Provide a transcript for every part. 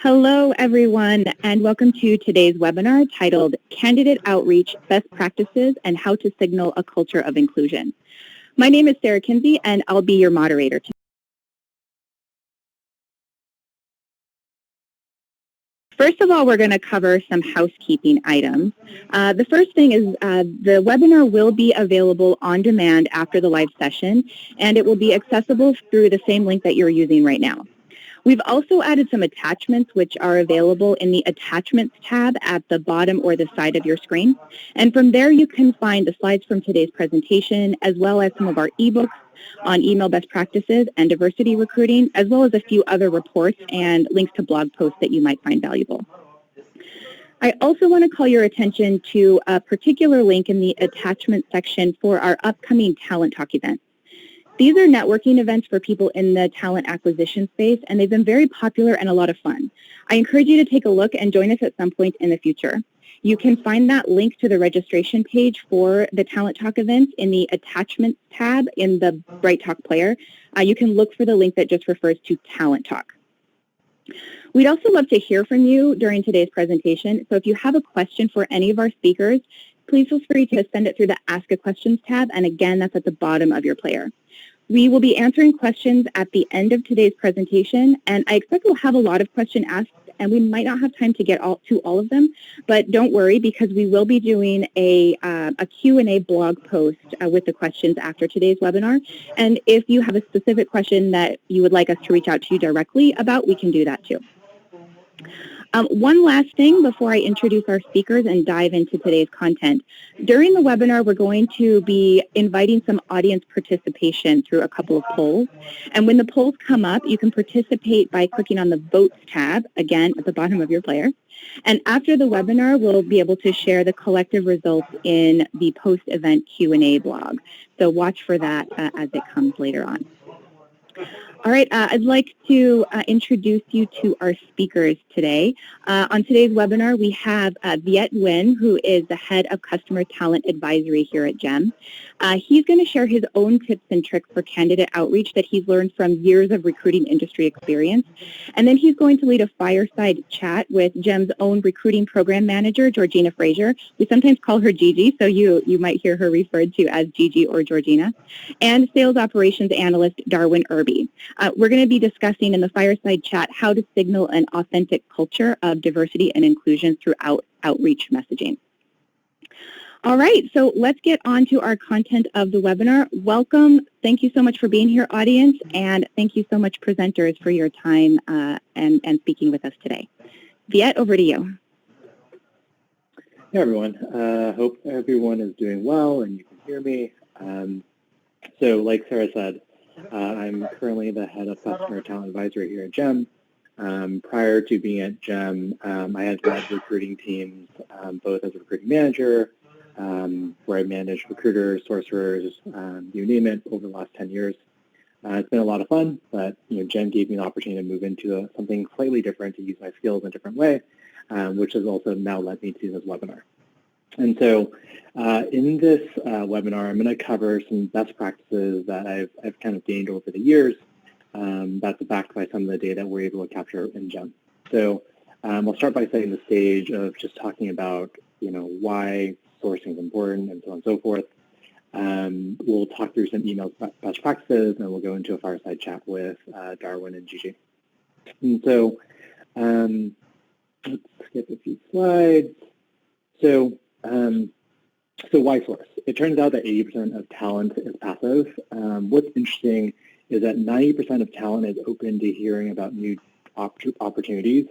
Hello, everyone, and welcome to today's webinar titled Candidate Outreach, Best Practices and How to Signal a Culture of Inclusion. My name is Sarah Kinsey, and I'll be your moderator today. First of all, we're going to cover some housekeeping items. The first thing is the webinar will be available on demand after the live session, and it will be accessible through the same link that you're using right now. We've also added some attachments which are available in the Attachments tab at the bottom or the side of your screen. And from there you can find the slides from today's presentation, as well as some of our ebooks on email best practices and diversity recruiting, as well as a few other reports and links to blog posts that you might find valuable. I also want to call your attention to a particular link in the attachment section for our upcoming Talent Talk event. These are networking events for people in the talent acquisition space, and they've been very popular and a lot of fun. I encourage you to take a look and join us at some point in the future. You can find that link to the registration page for the Talent Talk events in the Attachments tab in the Bright Talk player. You can look for the link that just refers to Talent Talk. We'd also love to hear from you during today's presentation, so if you have a question for any of our speakers, please feel free to send it through the Ask a Questions tab, and again, that's at the bottom of your player. We will be answering questions at the end of today's presentation, and I expect we'll have a lot of questions asked, and we might not have time to get to all of them, but don't worry, because we will be doing a Q&A blog post with the questions after today's webinar, and if you have a specific question that you would like us to reach out to you directly about, we can do that too. One last thing before I introduce our speakers and dive into today's content. During the webinar, we're going to be inviting some audience participation through a couple of polls. And when the polls come up, you can participate by clicking on the Votes tab, again, at the bottom of your player. And after the webinar, we'll be able to share the collective results in the post-event Q&A blog. So watch for that as it comes later on. All right, I'd like to introduce you to our speakers today. On today's webinar, we have Viet Nguyen, who is the Head of Customer Talent Advisory here at GEM. He's going to share his own tips and tricks for candidate outreach that he's learned from years of recruiting industry experience. And then he's going to lead a fireside chat with GEM's own recruiting program manager, Georgina Frazier. We sometimes call her Gigi, so you might hear her referred to as Gigi or Georgina. And sales operations analyst, Darwin Irby. We're going to be discussing in the fireside chat how to signal an authentic culture of diversity and inclusion throughout outreach messaging. All right, so let's get on to our content of the webinar. Welcome. Thank you so much for being here, audience, and thank you so much, presenters, for your time and speaking with us today. Viet, over to you. Hey, everyone. Hope everyone is doing well and you can hear me. So like Sarah said, I'm currently the Head of Customer Talent Advisory here at GEM. Prior to being at GEM, I had led recruiting teams, both as a recruiting manager, where I managed recruiters, sorcerers, you name it, over the last 10 years. It's been a lot of fun, but GEM gave me the opportunity to move into something slightly different, to use my skills in a different way, which has also now led me to this webinar. And so in this webinar, I'm going to cover some best practices that I've kind of gained over the years that's backed by some of the data we're able to capture in GEM. So I'll start by setting the stage of just talking about why sourcing is important and so on and so forth. We'll talk through some email best practices, and we'll go into a fireside chat with Darwin and Gigi. And so let's skip a few slides. So why source? It turns out that 80% of talent is passive. What's interesting is that 90% of talent is open to hearing about new opportunities,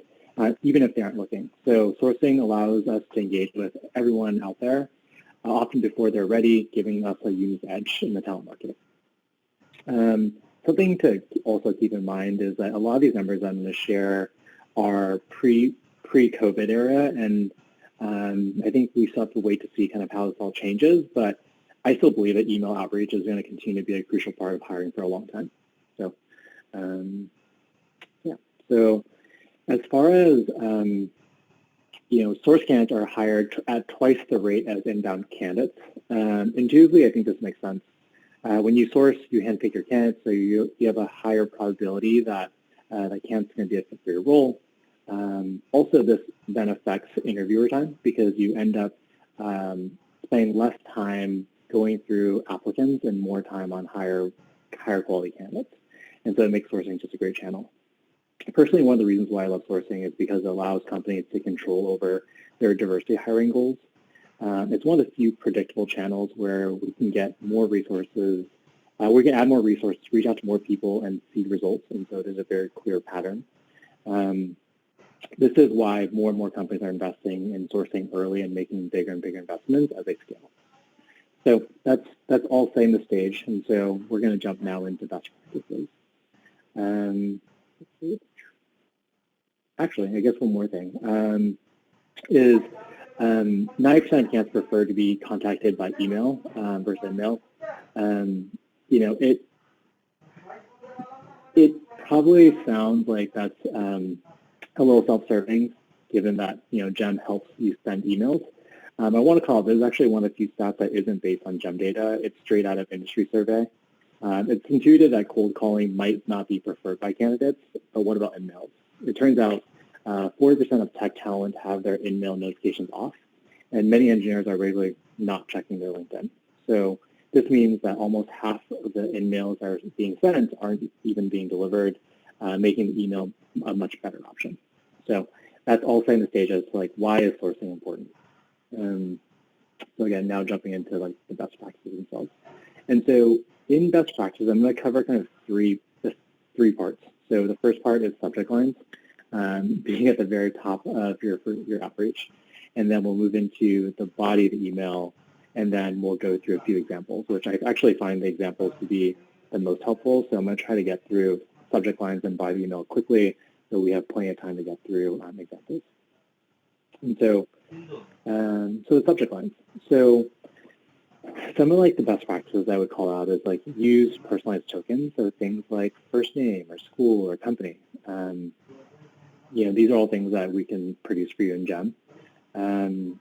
even if they aren't looking. So sourcing allows us to engage with everyone out there, often before they're ready, giving us a unique edge in the talent market. Something to also keep in mind is that a lot of these numbers I'm going to share are pre-COVID era, and I think we still have to wait to see kind of how this all changes, but I still believe that email outreach is going to continue to be a crucial part of hiring for a long time. So, yeah. So, as far as source candidates are hired at twice the rate as inbound candidates. Intuitively, I think this makes sense. When you source, you handpick your candidates, so you have a higher probability that the candidate's going to be a fit for your role. Also, this then affects interviewer time because you end up spending less time going through applicants and more time on higher quality candidates. And so it makes sourcing just a great channel. Personally, one of the reasons why I love sourcing is because it allows companies to control over their diversity hiring goals. It's one of the few predictable channels where we can get more resources, we can add more resources, reach out to more people, and see results. And so there's a very clear pattern. This is why more and more companies are investing in sourcing early and making bigger and bigger investments as they scale. So that's all setting the stage, and so we're going to jump now into best practices. Actually, I guess one more thing is 90% of candidates prefer to be contacted by email versus email. You know, it probably sounds like that's a little self-serving, given that, you know, GEM helps you send emails. I want to call it, there's actually one of the few stats that isn't based on GEM data. It's straight out of industry survey. It's intuitive that cold calling might not be preferred by candidates, but what about in-mails? It turns out 40% of tech talent have their in-mail notifications off, and many engineers are regularly not checking their LinkedIn. So this means that almost half of the in-mails that are being sent aren't even being delivered, making the email a much better option. So that's all setting the stage as to like, why is sourcing important? So again, now jumping into like the best practices themselves. And so in best practices, I'm going to cover kind of three parts. So the first part is subject lines, being at the very top of your outreach. And then we'll move into the body of the email, and then we'll go through a few examples, which I actually find the examples to be the most helpful. So I'm going to try to get through subject lines and body of the email quickly, so we have plenty of time to get through examples. And so, so the subject lines. So some of like the best practices I would call out is like use personalized tokens, so things like first name or school or company. You know, these are all things that we can produce for you in GEM. You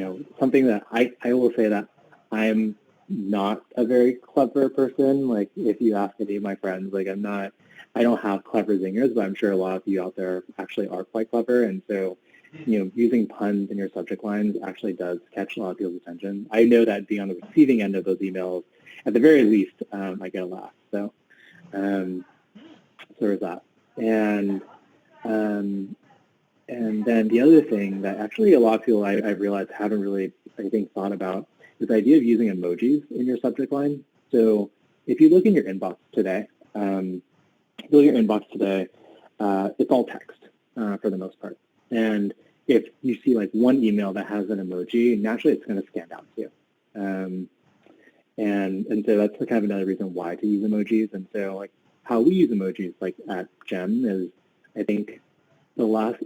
know, something that I will say that I'm not a very clever person. Like if you ask any of my friends, like I don't have clever zingers, but I'm sure a lot of you out there actually are quite clever. And so, you know, using puns in your subject lines actually does catch a lot of people's attention. I know that being on the receiving end of those emails, at the very least, I get a laugh. So, so there's that. And then the other thing that actually a lot of people I've realized haven't really, I think, thought about is the idea of using emojis in your subject line. So if you look in your inbox today, it's all text for the most part. And if you see like one email that has an emoji, naturally it's going to stand out to you. And so that's kind of another reason why to use emojis. And so like how we use emojis like at GEM is, I think the last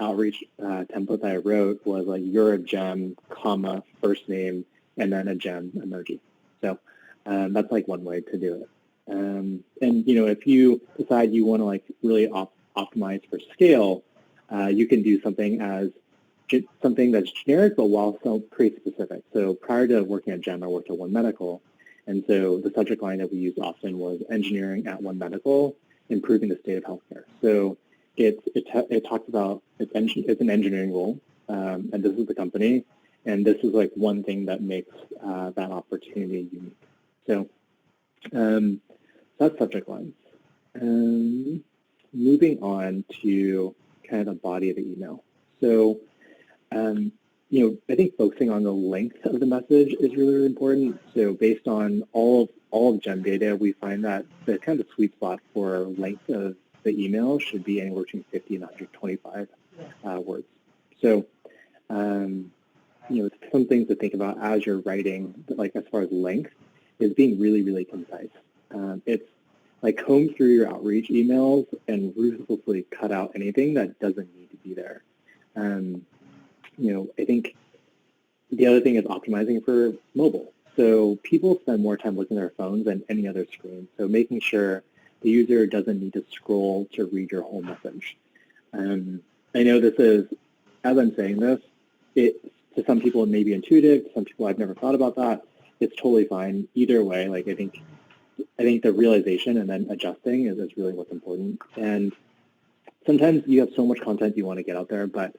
outreach template that I wrote was like you're a GEM, comma, first name, and then a GEM emoji. So that's like one way to do it. And you know, if you decide you want to like really optimize for scale, you can do something that's generic but while still pretty specific. So prior to working at GEM, I worked at One Medical, and so the subject line that we used often was engineering at One Medical, improving the state of healthcare. So it talks about it's an engineering role, and this is the company, and this is like one thing that makes that opportunity unique. So that's subject lines. Moving on to kind of the body of the email. So, you know, I think focusing on the length of the message is really, really important. So based on all of GEM data, we find that the kind of sweet spot for length of the email should be anywhere between 50 and 125 words. So, you know, some things to think about as you're writing, like as far as length, is being really, really concise. It's like comb through your outreach emails and ruthlessly cut out anything that doesn't need to be there. You know, I think the other thing is optimizing for mobile. So people spend more time looking at their phones than any other screen. So making sure the user doesn't need to scroll to read your whole message. I know this is, as I'm saying this, to some people it may be intuitive, to some people I've never thought about that. It's totally fine. Either way, like I think the realization and then adjusting is really what's important. And sometimes you have so much content you want to get out there, but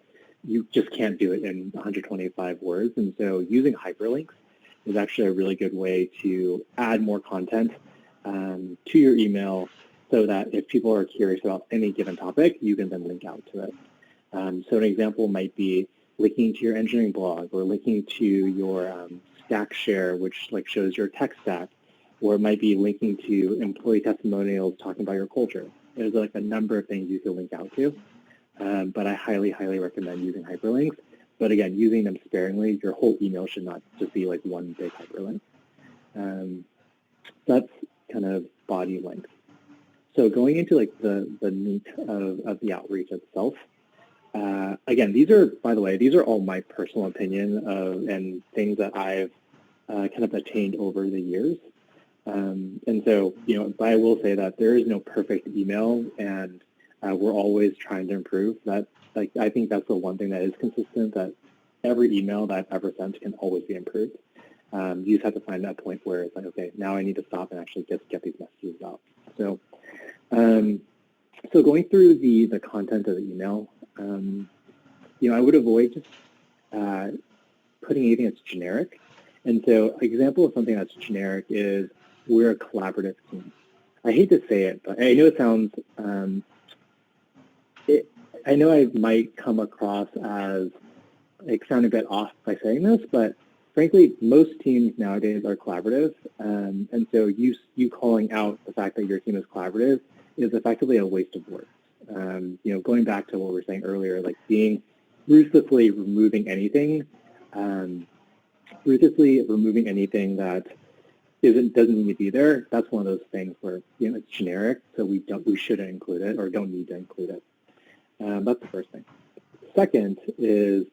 you just can't do it in 125 words. And so using hyperlinks is actually a really good way to add more content to your email so that if people are curious about any given topic, you can then link out to it. So an example might be linking to your engineering blog or linking to your Stack Share, which like shows your tech stack, or it might be linking to employee testimonials talking about your culture. There's like a number of things you can link out to, but I highly, highly recommend using hyperlinks. But again, using them sparingly, your whole email should not just be like one big hyperlink. That's kind of body length. So going into like the meat of the outreach itself, again, these are, by the way, these are all my personal opinion and things that I've kind of attained over the years. And so, you know, but I will say that there is no perfect email, and we're always trying to improve. That, like, I think that's the one thing that is consistent, that every email that I've ever sent can always be improved. You just have to find that point where it's like, okay, now I need to stop and actually get these messages out. So, so going through the content of the email, you know, I would avoid just putting anything that's generic. And so an example of something that's generic is we're a collaborative team. I hate to say it, but I know it sounds, I know I might come across as like sounding a bit off by saying this, but frankly, most teams nowadays are collaborative. And so you calling out the fact that your team is collaborative is effectively a waste of words. You know, going back to what we were saying earlier, like ruthlessly removing anything that doesn't need to be there. That's one of those things where, you know, it's generic, so we shouldn't include it or don't need to include it. That's the first thing. Second is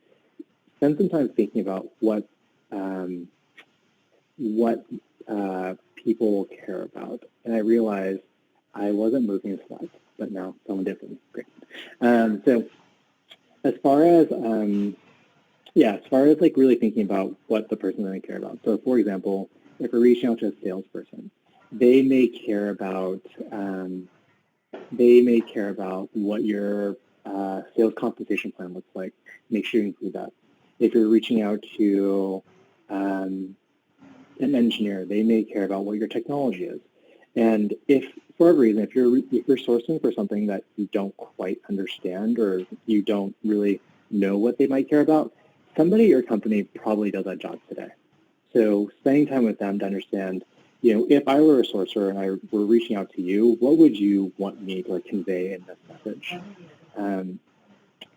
spend some time thinking about what people care about. And I realized I wasn't moving the slides, but now someone did for me. Great. So as far as like really thinking about what the person is going to care about. So for example, if we're reaching out to a salesperson, they may care about what your sales compensation plan looks like. Make sure you include that. If you're reaching out to an engineer, they may care about what your technology is. And if, for whatever reason, if you're sourcing for something that you don't quite understand or you don't really know what they might care about, somebody at your company probably does that job today. So spending time with them to understand, you know, if I were a sourcer and I were reaching out to you, what would you want me to convey in this message?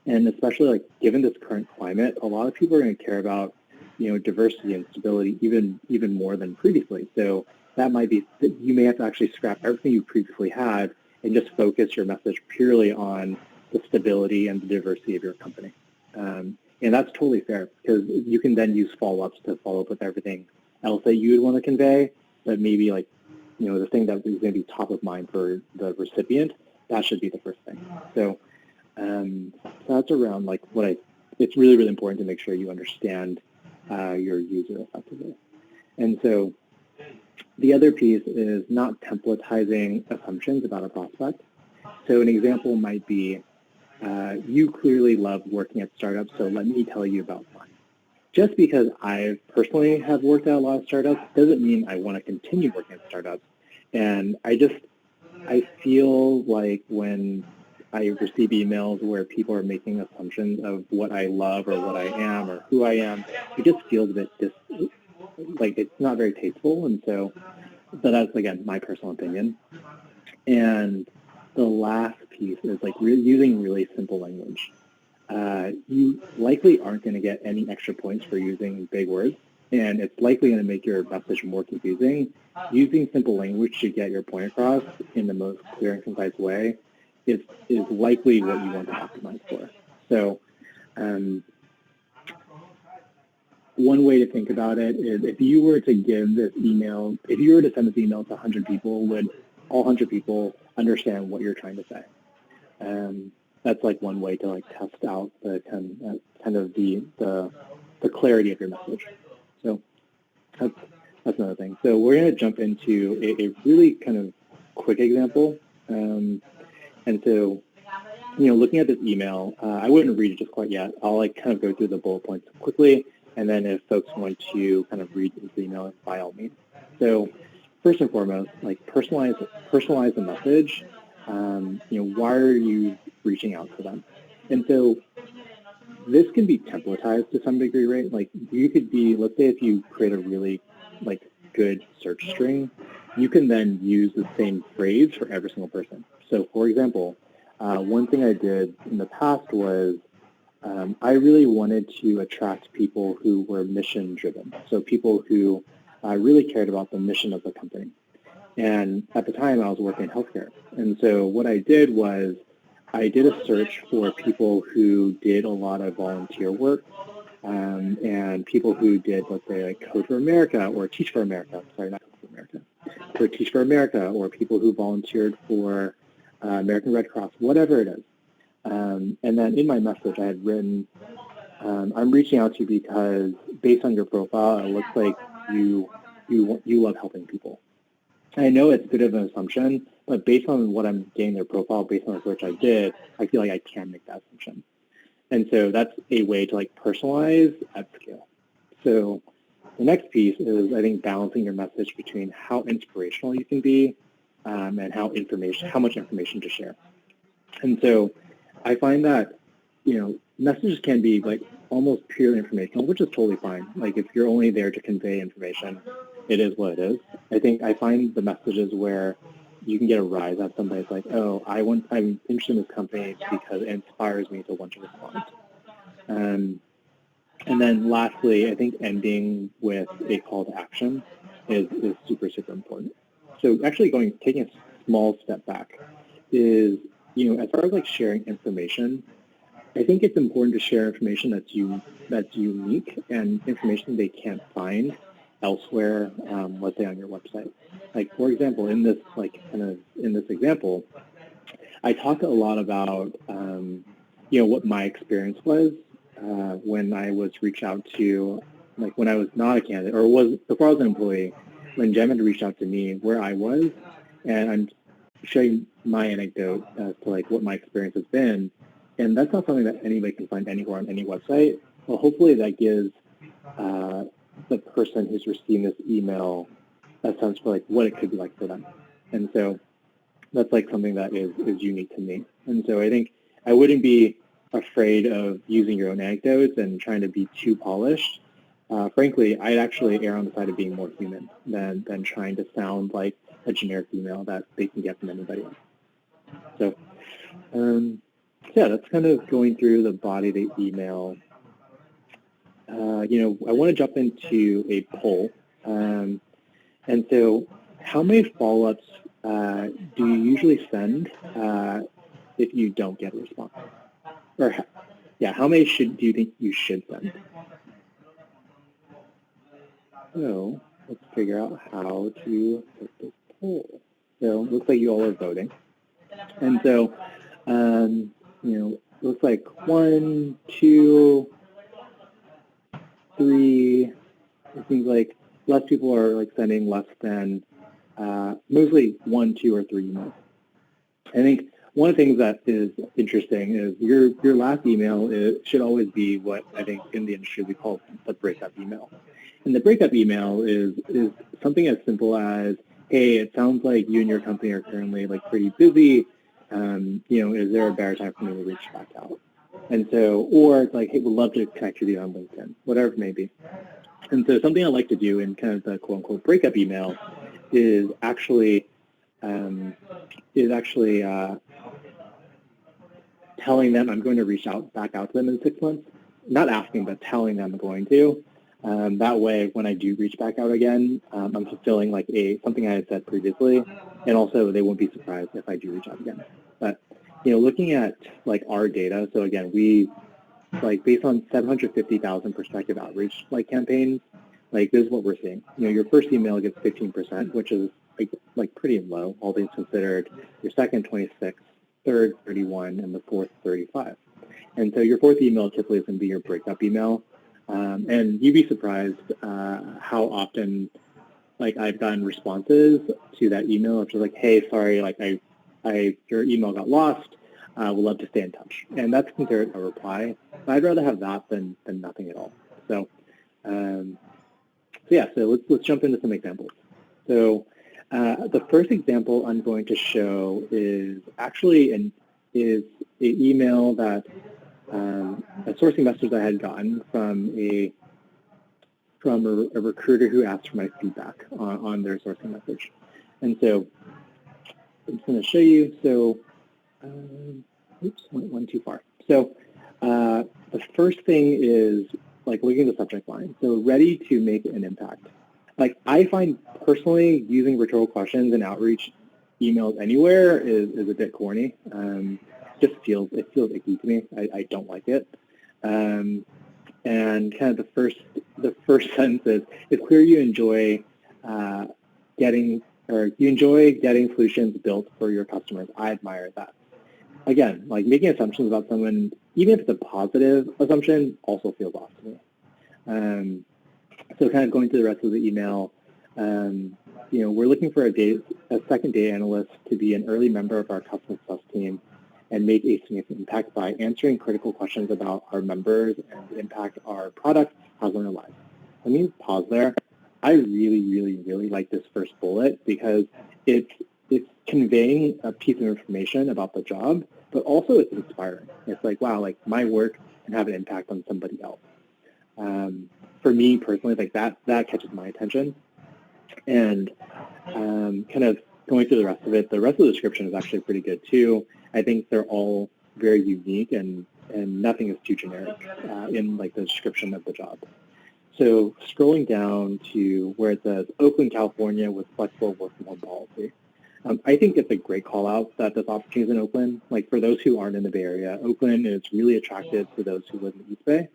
And especially like given this current climate, a lot of people are going to care about, you know, diversity and stability even more than previously. So that might be that you may have to actually scrap everything you previously had and just focus your message purely on the stability and the diversity of your company. And that's totally fair, because you can then use follow-ups to follow up with everything else that you would want to convey, but maybe like, you know, the thing that is going to be top of mind for the recipient, that should be the first thing. So that's around like it's really, really important to make sure you understand your user effectively. And so the other piece is not templatizing assumptions about a prospect. So an example might be, you clearly love working at startups, so let me tell you about mine. Just because I personally have worked at a lot of startups doesn't mean I want to continue working at startups. And I feel like when I receive emails where people are making assumptions of what I love or what I am or who I am, it just feels a bit like it's not very tasteful. And so that's, again, my personal opinion. And the last piece is like using really simple language. You likely aren't going to get any extra points for using big words, and it's likely going to make your message more confusing. Using simple language to get your point across in the most clear and concise way is likely what you want to optimize for. So one way to think about it is if you were to give this email, if you were to send this email to 100 people, would all 100 people understand what you're trying to say? That's like one way to like test out the kind of the clarity of your message. So that's another thing. So we're going to jump into a really kind of quick example. And so looking at this email, I wouldn't read it just quite yet. I'll like kind of go through the bullet points quickly, and then if folks want to kind of read into the email, by all means. So first and foremost, like personalize the message. Why are you reaching out to them? And so this can be templatized to some degree, right? Like you could be, let's say if you create a really like good search string, you can then use the same phrase for every single person. So for example, one thing I did in the past was I really wanted to attract people who were mission driven. So people who really cared about the mission of the company. And at the time I was working in healthcare. And so what I did was I did a search for people who did a lot of volunteer work and people who did, let's say, like Code for America or Teach for America. Sorry, not Code for America. For Teach for America or people who volunteered for American Red Cross, whatever it is. And then in my message, I had written, I'm reaching out to you because based on your profile, it looks like you love helping people. I know it's a bit of an assumption, but based on what I'm getting their profile, based on the search I did, I feel like I can make that assumption. And so that's a way to like personalize at scale. So the next piece is, I think, balancing your message between how inspirational you can be and how much information to share. And so I find that, messages can be like almost purely informational, which is totally fine. Like if you're only there to convey information, it is what it is. I find the messages where you can get a rise out of somebody's like, oh, I'm interested in this company because it inspires me to want to respond. And then lastly, I think ending with a call to action is super, super important. So actually taking a small step back is, as far as like sharing information, I think it's important to share information that's unique and information they can't find elsewhere, let's say on your website. Like for example, in this example, I talked a lot about what my experience was when I was reached out to, like when I was not a candidate or was before I was an employee, when Jem had reached out to me where I was, and I'm showing my anecdote as to like what my experience has been. And that's not something that anybody can find anywhere on any website. Well, hopefully that gives the person who's receiving this email a sense for like what it could be like for them. And so that's like something that is unique to me. And so I think I wouldn't be afraid of using your own anecdotes and trying to be too polished. Frankly, I'd actually err on the side of being more human than trying to sound like a generic email that they can get from anybody else. So yeah, that's kind of going through the body of the email. I want to jump into a poll. And so how many follow-ups do you usually send if you don't get a response? Or, how many do you think you should send? So let's figure out how to put this poll. So it looks like you all are voting. And so, looks like 1, 2, 3. It seems like less people are like sending less than mostly 1, 2, or 3 emails. I think one of the things that is interesting is your last email should always be what I think in the industry we call the breakup email. And the breakup email is something as simple as, hey, it sounds like you and your company are currently like pretty busy. Is there a better time for me to reach back out? And so, or it's like, hey, we'd love to connect with you on LinkedIn, whatever it may be. And so something I like to do in kind of the quote-unquote breakup email is actually telling them I'm going to reach back out to them in 6 months. Not asking, but telling them I'm going to. That way, when I do reach back out again, I'm fulfilling like something I had said previously, and also they won't be surprised if I do reach out again. But looking at like our data, so again, we like based on 750,000 prospective outreach like campaigns, like this is what we're seeing. Your first email gets 15%, which is like pretty low, all things considered. Your second 26, third 31, and the fourth 35. And so your fourth email typically is going to be your breakup email. And you'd be surprised how often like I've gotten responses to that email. It's just like, hey, sorry, like your email got lost. Would love to stay in touch. And that's considered a reply. But I'd rather have that than nothing at all. So, so let's jump into some examples. So the first example I'm going to show is actually an email that a sourcing message I had gotten from a recruiter who asked for my feedback on their sourcing message. And so I'm just going to show you. So, oops, went too far. So the first thing is like looking at the subject line. So ready to make an impact. Like I find personally using rhetorical questions and outreach emails anywhere is a bit corny. It feels icky to me. I don't like it. And kind of the first sentence is, it's clear you enjoy getting solutions built for your customers. I admire that. Again, like making assumptions about someone, even if it's a positive assumption, also feels off to me. So kind of going through the rest of the email, we're looking for a second data analyst to be an early member of our customer success team and make a significant impact by answering critical questions about our members and the impact our product has on their lives. Let me pause there. I really, really, really like this first bullet because it's conveying a piece of information about the job, but also it's inspiring. It's like, wow, like my work can have an impact on somebody else. For me personally, like that catches my attention. And kind of going through the rest of it, the rest of the description is actually pretty good too. I think they're all very unique and nothing is too generic in like the description of the job. So scrolling down to where it says Oakland, California with flexible work from home policy. I think it's a great call out that this opportunity is in Oakland. Like for those who aren't in the Bay Area, Oakland is really attractive for those who live in the East Bay.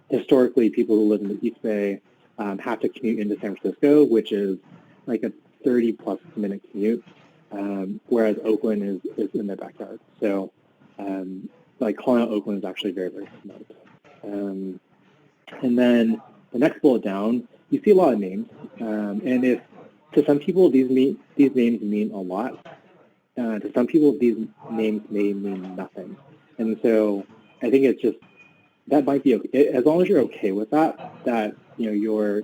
Historically, people who live in the East Bay have to commute into San Francisco, which is like a 30-plus minute commute, whereas Oakland is in their backyard. So like calling out Oakland is actually very, very smart. And then the next bullet down, you see a lot of names. And if to some people these names mean a lot, to some people these names may mean nothing. And so I think it's just, that might be okay. As long as you're okay with that you're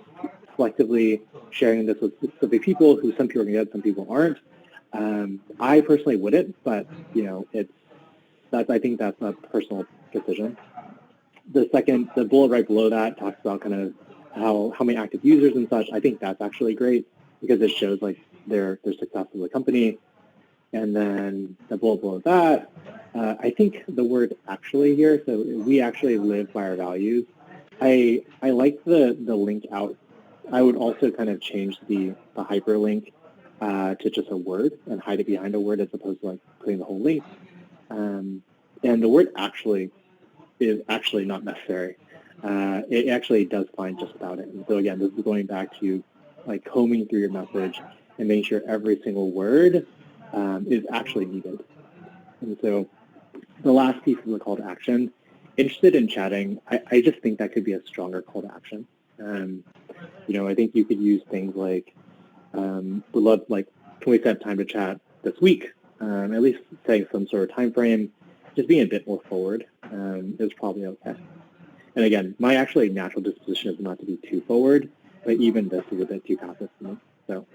selectively sharing this with specific people who some people are going to get, some people aren't. I personally wouldn't, but I think that's a personal decision. The bullet right below that talks about kind of how many active users and such. I think that's actually great because it shows like their success as a company. And then the bullet below that, I think the word actually here, so we actually live by our values. I like the link out. I would also kind of change the hyperlink to just a word and hide it behind a word as opposed to like putting the whole link. And the word actually is actually not necessary. It actually does fine just about it. And so again, this is going back to like combing through your message and making sure every single word is actually needed. And so the last piece is the call to action. Interested in chatting, I just think that could be a stronger call to action. I think you could use things like, would love, like, can we set time to chat this week? At least setting some sort of time frame, just being a bit more forward is probably okay. And again, my actually natural disposition is not to be too forward, but even this is a bit too passive for me. So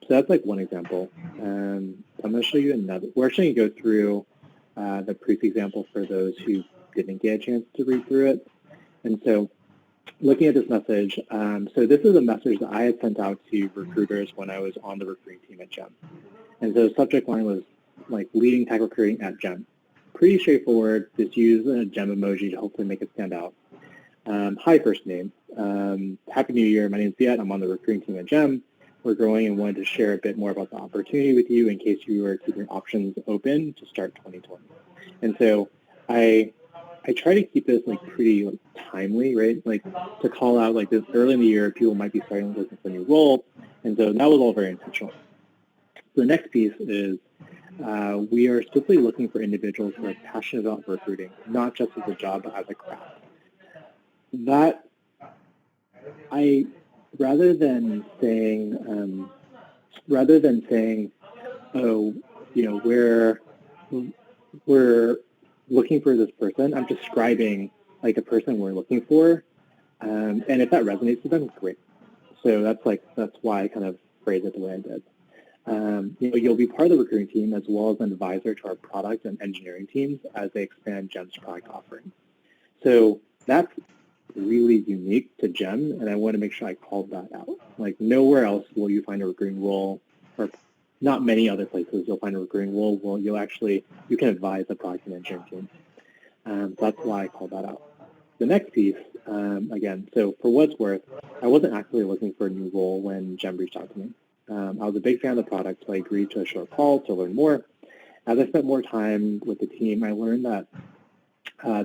that's like one example. I'm going to show you another. We're actually going to go through the proof example for those who didn't get a chance to read through it. And so looking at this message, so this is a message that I had sent out to recruiters when I was on the recruiting team at GEM. And so the subject line was like leading tech recruiting at GEM. Pretty straightforward. Just use a GEM emoji to hopefully make it stand out. Hi, first name. Happy New Year. My name is Viet. I'm on the recruiting team at GEM. We're growing and wanted to share a bit more about the opportunity with you in case you were keeping options open to start 2020. And so I try to keep this like pretty like timely, right? Like to call out like this early in the year, people might be starting looking for a new role. And so that was all very intentional. The next piece is we are strictly looking for individuals who are passionate about recruiting, not just as a job, but as a craft. That rather than saying, oh, we're looking for this person, I'm describing like the person we're looking for, and if that resonates with them, great. So that's why I kind of phrased it the way I did. You'll be part of the recruiting team as well as an advisor to our product and engineering teams as they expand GEM's product offering. So that's really unique to GEM, and I want to make sure I called that out. Like nowhere else will you find a recruiting role, or not many other places you'll find a recruiting role where you can advise the product and engineering team. That's why I called that out. The next piece, again, so for what it's worth, I wasn't actively looking for a new role when GEM reached out to me. I was a big fan of the product, so I agreed to a short call to learn more. As I spent more time with the team, I learned that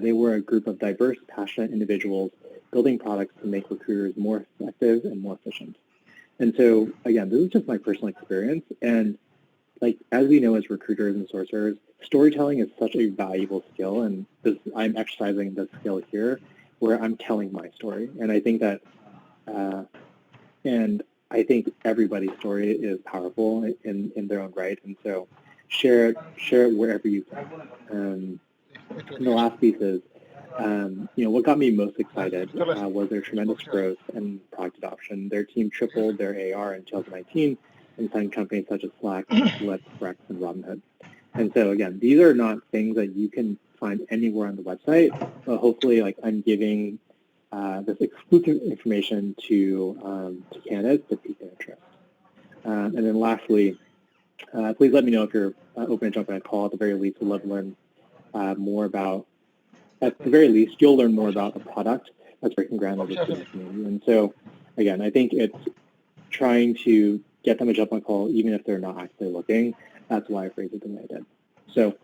they were a group of diverse, passionate individuals building products to make recruiters more effective and more efficient. And so, again, this is just my personal experience. And like as we know as recruiters and sourcers, storytelling is such a valuable skill, and I'm exercising this skill here where I'm telling my story. And I think that, I think everybody's story is powerful in their own right. And so share it wherever you can. And the last piece is, what got me most excited was their tremendous growth and product adoption. Their team tripled their AR in 2019 and signed companies such as Slack, Lyft, Brex, and Robinhood. And so again, these are not things that you can find anywhere on the website, but hopefully like I'm giving this exclusive information to candidates to pique their interest. And then lastly, please let me know if you're open to jumping on a call. At the very least, we'd love to learn more about, at the very least, you'll learn more about the product that's breaking ground over the community. And so, again, I think it's trying to get them to jump on a call even if they're not actually looking. That's why I phrased it the way I did. So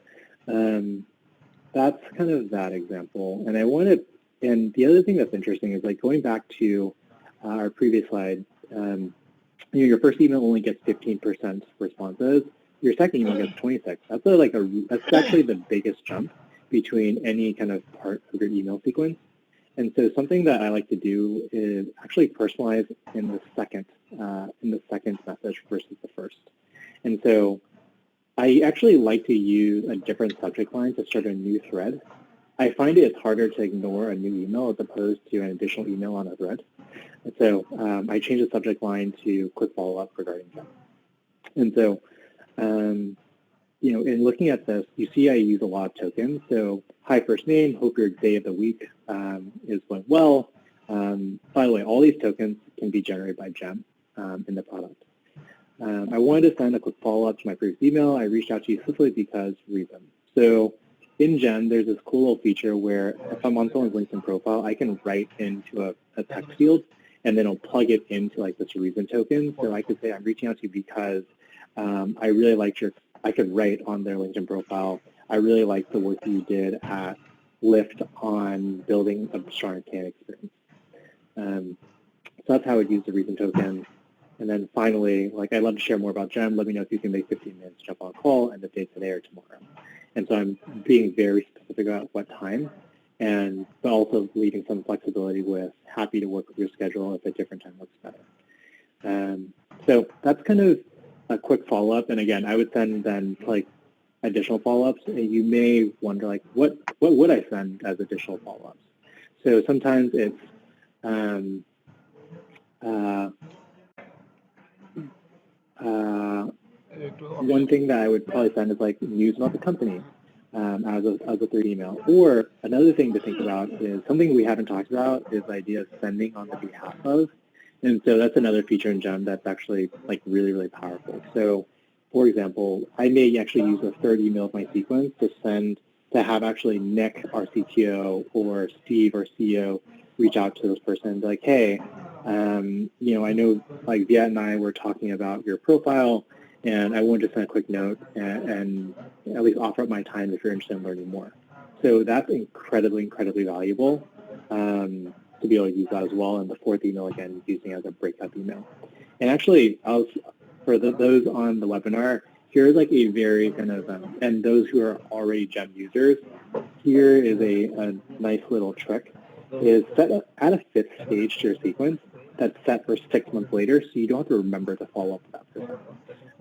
that's kind of that example. And the other thing that's interesting is like going back to our previous slide, your first email only gets 15% responses. Your second email gets 26. That's actually the biggest jump between any kind of part of your email sequence. And so something that I like to do is actually personalize in the second message versus the first. And so I actually like to use a different subject line to start a new thread. I find it's harder to ignore a new email as opposed to an additional email on a thread. And so I change the subject line to quick follow-up regarding GEM. And so, in looking at this, you see I use a lot of tokens. So, hi, first name, hope your day of the week is going well. By the way, all these tokens can be generated by GEM in the product. I wanted to send a quick follow-up to my previous email. I reached out to you specifically because reason. So in GEM, there's this cool little feature where if I'm on someone's LinkedIn profile, I can write into a text field, and then it'll plug it into like this reason token. So I could say I'm reaching out to you because I really liked I could write on their LinkedIn profile, I really liked the work that you did at Lyft on building a strong candidate experience. So that's how I would use the reason token. And then finally, like I'd love to share more about GEM. Let me know if you can make 15 minutes to jump on a call and the date today or tomorrow. And so I'm being very specific about what time, but also leaving some flexibility with happy to work with your schedule if a different time looks better. So that's kind of a quick follow-up. And again, I would send then like additional follow-ups. And you may wonder like, what would I send as additional follow-ups? So sometimes it's one thing that I would probably send is like news about the company as a third email. Or another thing to think about is something we haven't talked about is the idea of sending on the behalf of. And so that's another feature in GEM that's actually like really, really powerful. So for example, I may actually use a third email of my sequence to have actually Nick, our CTO, or Steve, our CEO, reach out to this person and be like, hey, I know like Viet and I were talking about your profile, and I wanted to send a quick note and at least offer up my time if you're interested in learning more. So that's incredibly, incredibly valuable to be able to use that as well. And the fourth email, again, using as a breakup email. And actually, for those on the webinar, here's like a very kind of, and those who are already GEM users, here is a nice little trick, is add a fifth stage to your sequence that's set for 6 months later, so you don't have to remember to follow up with that person.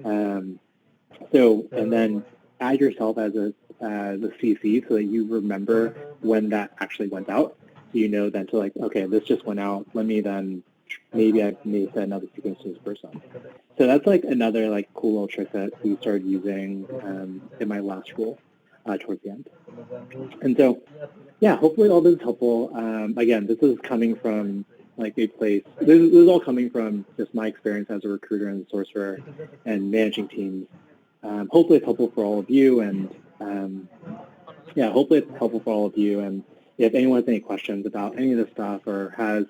And then add yourself as a the CC so that you remember when that actually went out. So you know then to like, okay, this just went out. Let me then, maybe I may set another sequence to this person. So that's like another like cool little trick that we started using in my last role towards the end. And so, yeah, hopefully all this is helpful. Again, this is coming from like a place, this is all coming from just my experience as a recruiter and sorcerer and managing teams. Hopefully it's helpful for all of you, and yeah, hopefully it's helpful for all of you. And if anyone has any questions about any of this stuff or has,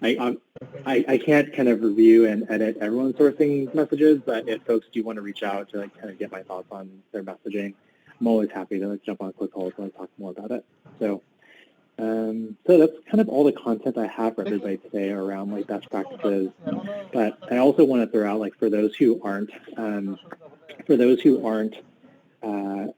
I can't kind of review and edit everyone's sourcing messages, but if folks do want to reach out to like kind of get my thoughts on their messaging, I'm always happy to like, jump on a quick call to like, talk more about it. So that's kind of all the content I have for everybody today around like best practices. But I also want to throw out like for those who aren't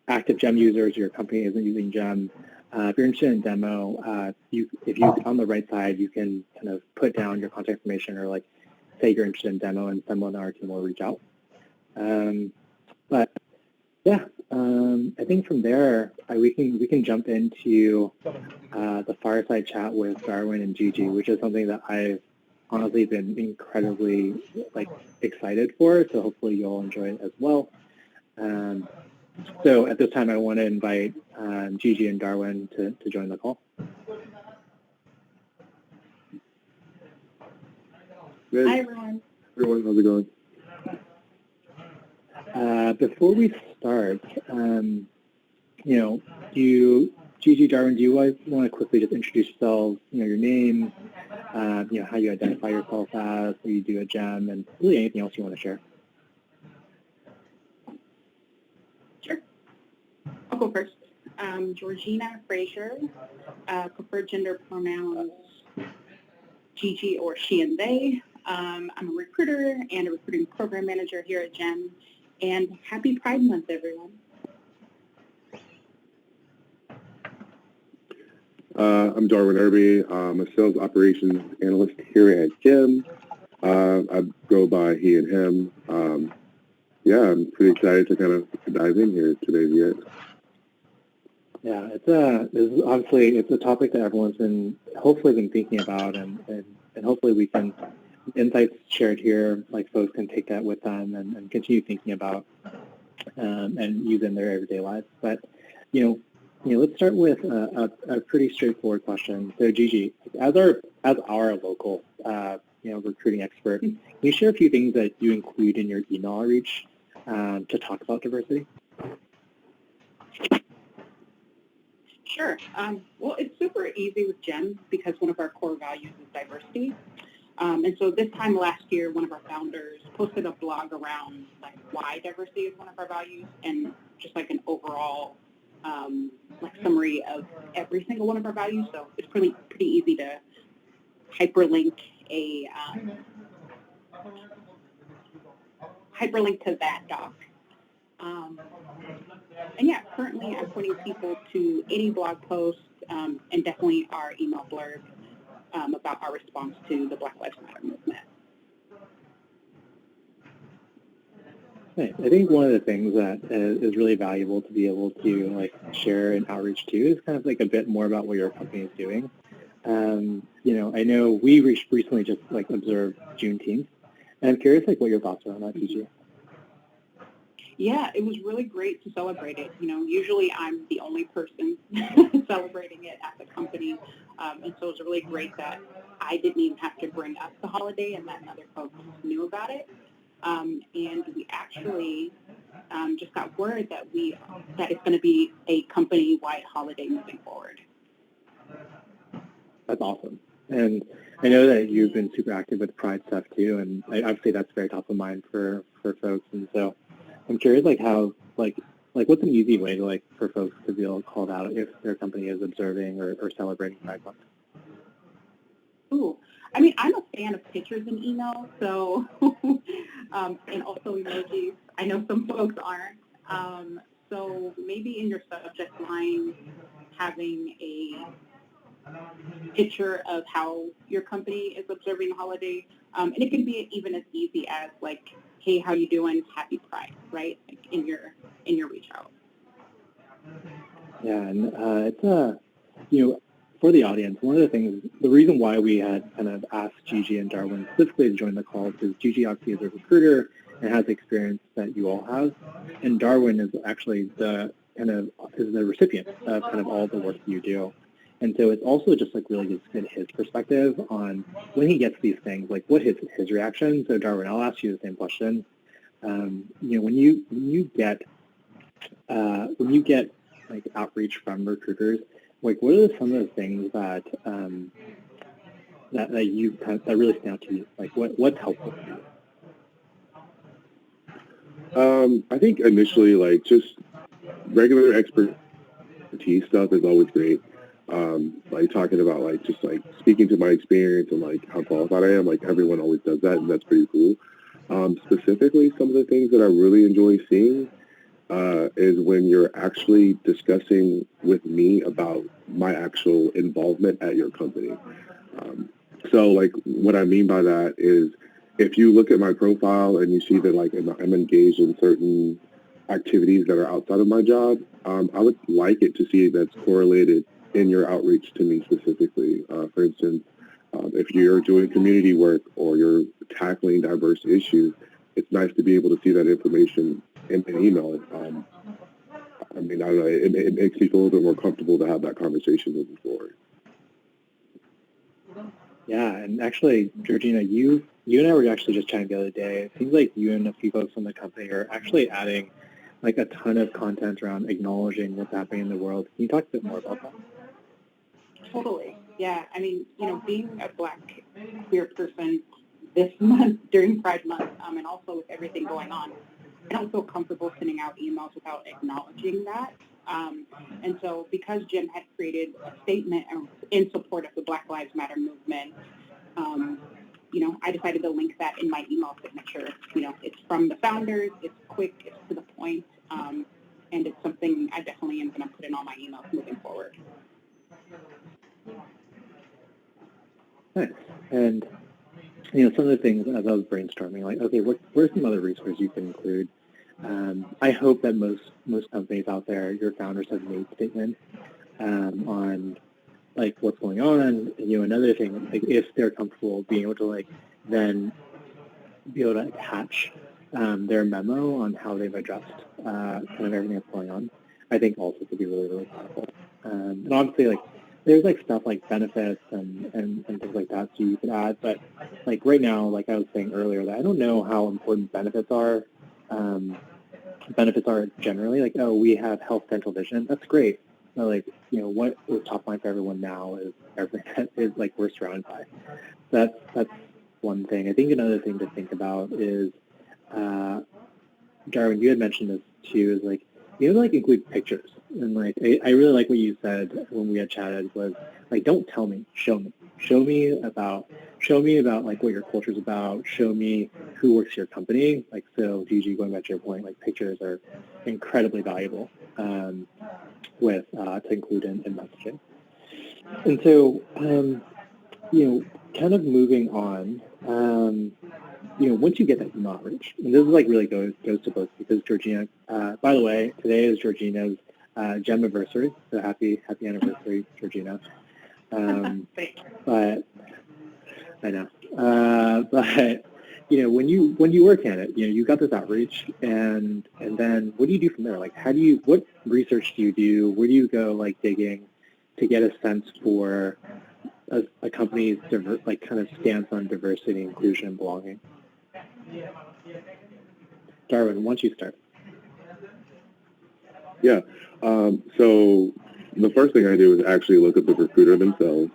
active GEM users, your company isn't using GEM. If you're interested in demo, if you on the right side, you can kind of put down your contact information or like say you're interested in demo, and someone on our team will reach out. But yeah, I think from there we can jump into the fireside chat with Darwin and Gigi, which is something that I've honestly been incredibly like excited for. So hopefully you'll enjoy it as well. So at this time, I want to invite Gigi and Darwin to join the call. Good. Hi, everyone. Everyone, how's it going? Before we start, Gigi, Darwin, do you guys want to quickly just introduce yourselves, your name, how you identify yourself as, what you do at GEM, and really anything else you want to share? Sure. I'll go first. Georgina Frazier, preferred gender pronouns Gigi or she and they. I'm a recruiter and a recruiting program manager here at GEM. And happy Pride Month, everyone. I'm Darwin Irby. I'm a sales operations analyst here at GEM. I go by he and him. Yeah, I'm pretty excited to kind of dive in here today, yet. Yeah, it's a topic that everyone's hopefully been thinking about, and hopefully we can, insights shared here, like folks can take that with them and continue thinking about and use in their everyday lives. But let's start with a pretty straightforward question. So Gigi, as our local recruiting expert, can you share a few things that you include in your email outreach to talk about diversity? Sure. Well, it's super easy with GEM because one of our core values is diversity. And so this time last year, one of our founders posted a blog around like why diversity is one of our values and just like an overall summary of every single one of our values. So it's pretty easy to hyperlink to that doc. And yeah, currently I'm pointing people to any blog post and definitely our email blurb about our response to the Black Lives Matter movement. Right. I think one of the things that is really valuable to be able to like share and outreach to is kind of like a bit more about what your company is doing. I know we recently just like observed Juneteenth, and I'm curious like what your thoughts are on that, Gigi. Yeah, it was really great to celebrate it. Usually I'm the only person celebrating it at the company, and so it was really great that I didn't even have to bring up the holiday and that other folks knew about it. And we actually just got word that it's going to be a company-wide holiday moving forward. That's awesome. And I know that you've been super active with Pride stuff too, and obviously that's very top of mind for folks. And so I'm curious, like how, like what's an easy way to for folks to be able to call out if their company is observing or celebrating Pride Month? Ooh, I mean, I'm a fan of pictures and email, so and also emojis. I know some folks aren't. So maybe in your subject line, having a picture of how your company is observing the holiday, and it can be even as easy as hey, how you doing? Happy Pride, right? In your reach out. Yeah, and for the audience, one of the things, the reason why we had kind of asked Gigi and Darwin specifically to join the call is because Gigi obviously is a recruiter and has experience that you all have, and Darwin is actually the recipient of kind of all the work that you do. And so it's also just like really just get his perspective on when he gets these things, like what his reaction. So Darwin, I'll ask you the same question. When you get like outreach from recruiters, like what are some of the things that that really stand out to you? Like what's helpful for you? I think initially, like just regular expertise stuff is always great. Like talking about like just like speaking to my experience and like how qualified I am. Like everyone always does that, and that's pretty cool. Specifically, some of the things that I really enjoy seeing is when you're actually discussing with me about my actual involvement at your company. So like what I mean by that is if you look at my profile and you see that like I'm engaged in certain activities that are outside of my job, I would like it to see that's correlated in your outreach to me specifically. For instance, if you're doing community work or you're tackling diverse issues, it's nice to be able to see that information in an email. I don't know, it makes me feel a little bit more comfortable to have that conversation moving forward. Yeah, and actually, Georgina, you and I were actually just chatting the other day. It seems like you and a few folks from the company are actually adding like a ton of content around acknowledging what's happening in the world. Can you talk a bit more about that? Totally. Yeah. I mean, being a Black queer person this month during Pride Month, and also with everything going on, I don't feel comfortable sending out emails without acknowledging that. And so because Jim had created a statement in support of the Black Lives Matter movement, I decided to link that in my email signature. It's from the founders, it's quick, it's to the point, and it's something I definitely am going to put in all my emails moving forward. Nice. And, some of the things as I was brainstorming, like, okay, what are some other resources you can include? I hope that most companies out there, your founders have made statements on like what's going on. And, another thing, like if they're comfortable being able to like then be able to attach their memo on how they've addressed kind of everything that's going on, I think also could be really, really powerful. And obviously, like there's like stuff like benefits and things like that, so you could add. But like right now, like I was saying earlier, that I don't know how important benefits are. Benefits are generally like, oh, we have health, dental, vision. That's great. But like, what is top line for everyone now is everything that is like we're surrounded by. That's one thing. I think another thing to think about is, Darwin, you had mentioned this too, is like, like include pictures. And like, I really like what you said when we had chatted was like, don't tell me, show me. Show me about like what your culture is about. Show me who works at your company. Like, so Gigi, going back to your point, like pictures are incredibly valuable with to include in messaging. And so, kind of moving on, once you get that email outreach, and this is like really goes to both because Georgina, by the way, today is Georgina's gem anniversary, so happy anniversary, Georgina. But I know. But when you work at it, you got this outreach, and then what do you do from there? Like, what research do you do? Where do you go, like digging, to get a sense for a company's kind of stance on diversity, inclusion, and belonging? Darwin, why don't you start? Yeah. So the first thing I do is actually look at the recruiter themselves,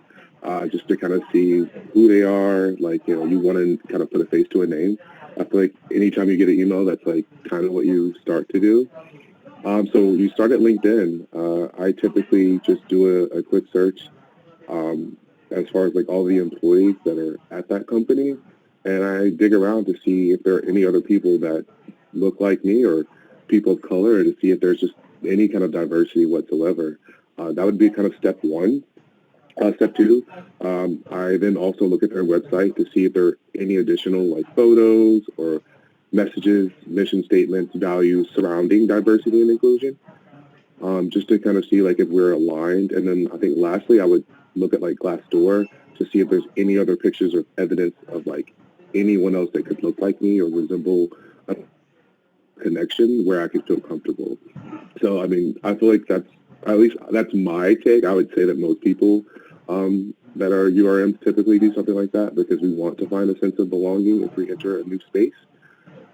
just to kind of see who they are. Like, you want to kind of put a face to a name. I feel like anytime you get an email, that's like kind of what you start to do. So you start at LinkedIn. I typically just do a quick search as far as like all the employees that are at that company, and I dig around to see if there are any other people that look like me or people of color, to see if there's just any kind of diversity whatsoever. That would be kind of step one. Step two, I then also look at their website to see if there are any additional like photos or messages, mission statements, values surrounding diversity and inclusion. just to kind of see like if we're aligned. And then I think lastly, I would look at like Glassdoor to see if there's any other pictures or evidence of like anyone else that could look like me or resemble a connection where I could feel comfortable. So, I mean, I feel like that's my take. I would say that most people that are URMs typically do something like that because we want to find a sense of belonging if we enter a new space.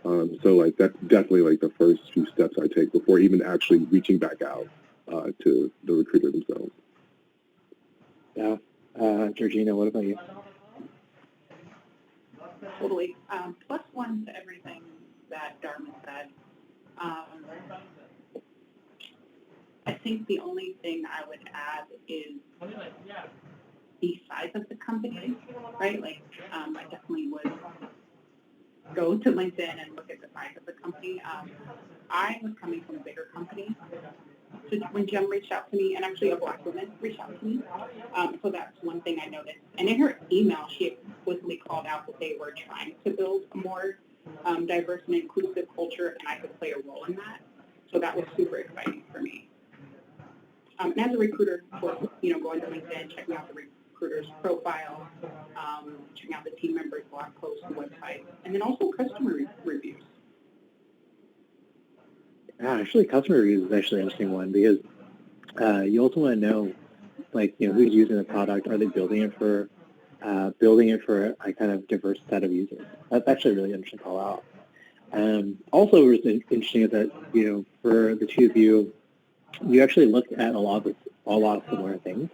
So like that's definitely like the first few steps I take before even actually reaching back out to the recruiter themselves. Yeah. Georgina, what about you? Totally. Plus one to everything that Darwin said. I think the only thing I would add is the size of the company, right? Like, I definitely would go to LinkedIn and look at the size of the company. I was coming from a bigger company. So when Jem reached out to me, and actually a Black woman reached out to me, so that's one thing I noticed. And in her email, she explicitly called out that they were trying to build a more diverse and inclusive culture, and I could play a role in that. So that was super exciting for me. And as a recruiter, of course, going to LinkedIn, checking out the recruiter's profile, checking out the team members' blog posts, the website, and then also customer reviews. Yeah, actually, customer reviews is actually an interesting one because you also want to know, like, who's using the product. Are they building it for a kind of diverse set of users? That's actually a really interesting call out. Also, what's interesting is that for the two of you, you actually looked at a lot of similar things,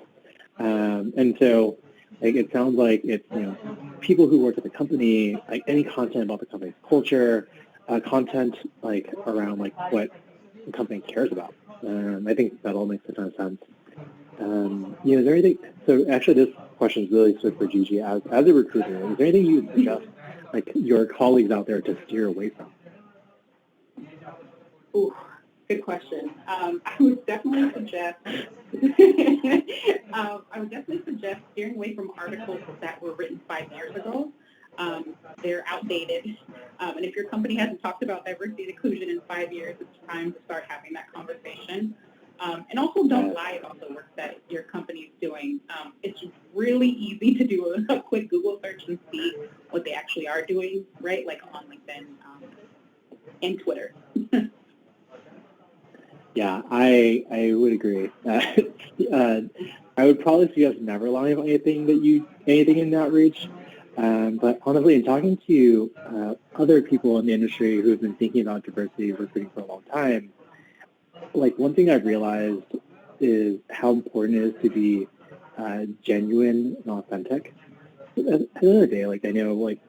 and so like it sounds like it's people who work at the company, like any content about the company's culture, content like around like what the company cares about. I think that all makes a ton of sense. Is there anything? So actually, this question is really sort for Gigi as a recruiter. Is there anything you would suggest like your colleagues out there to steer away from? Ooh, good question. I would definitely suggest steering away from articles that were written 5 years ago. They're outdated. And if your company hasn't talked about diversity and inclusion in 5 years, it's time to start having that conversation. And also don't lie about the work that your company is doing. It's really easy to do a quick Google search and see what they actually are doing, right? Like on LinkedIn and Twitter. Yeah, I would agree. I would probably suggest never lying about anything in outreach. But honestly, in talking to other people in the industry who have been thinking about diversity recruiting for a long time, like one thing I've realized is how important it is to be genuine and authentic. At the end of the day, like I know, like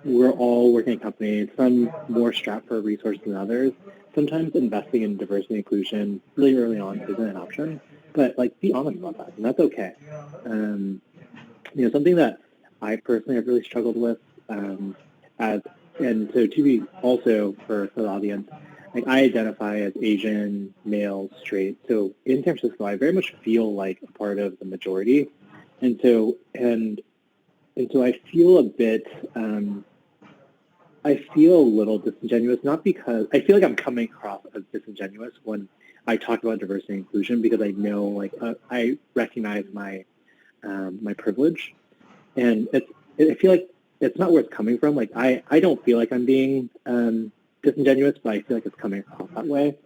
we're all working at companies, some more strapped for resources than others. Sometimes investing in diversity and inclusion really early on isn't an option, but like be honest about that, and that's okay. Something that I personally have really struggled with, and so to be also for the audience, like I identify as Asian, male, straight. So in San Francisco, I very much feel like a part of the majority, and so I feel a bit. I feel a little disingenuous, not because I feel like I'm coming across as disingenuous when I talk about diversity and inclusion, because I know, like, I recognize my my privilege, and I feel like it's not where it's coming from. Like, I don't feel like I'm being disingenuous, but I feel like it's coming across that way.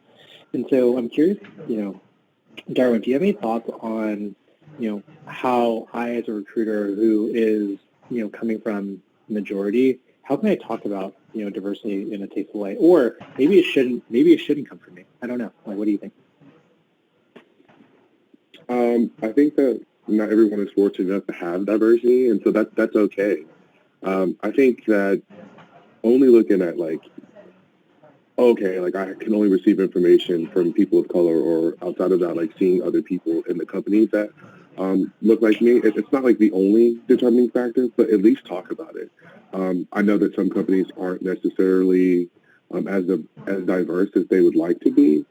And so I'm curious, Darwin, do you have any thoughts on, how I, as a recruiter who is, coming from majority, how can I talk about, diversity in a tasteful way? Or maybe it shouldn't come from me. I don't know. Like, what do you think? I think that not everyone is fortunate enough to have diversity, and so that's okay. I think that only looking at like, okay, like I can only receive information from people of color, or outside of that, like seeing other people in the company that look like me. It's not like the only determining factor, but at least talk about it. I know that some companies aren't necessarily as diverse as they would like to be,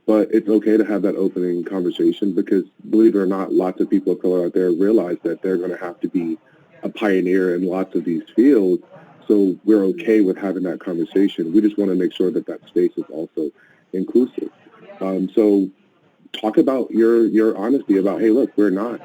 but it's okay to have that opening conversation because, believe it or not, lots of people of color out there realize that they're going to have to be a pioneer in lots of these fields. So we're okay with having that conversation. We just want to make sure that that space is also inclusive. So talk about your honesty about, hey, look, we're not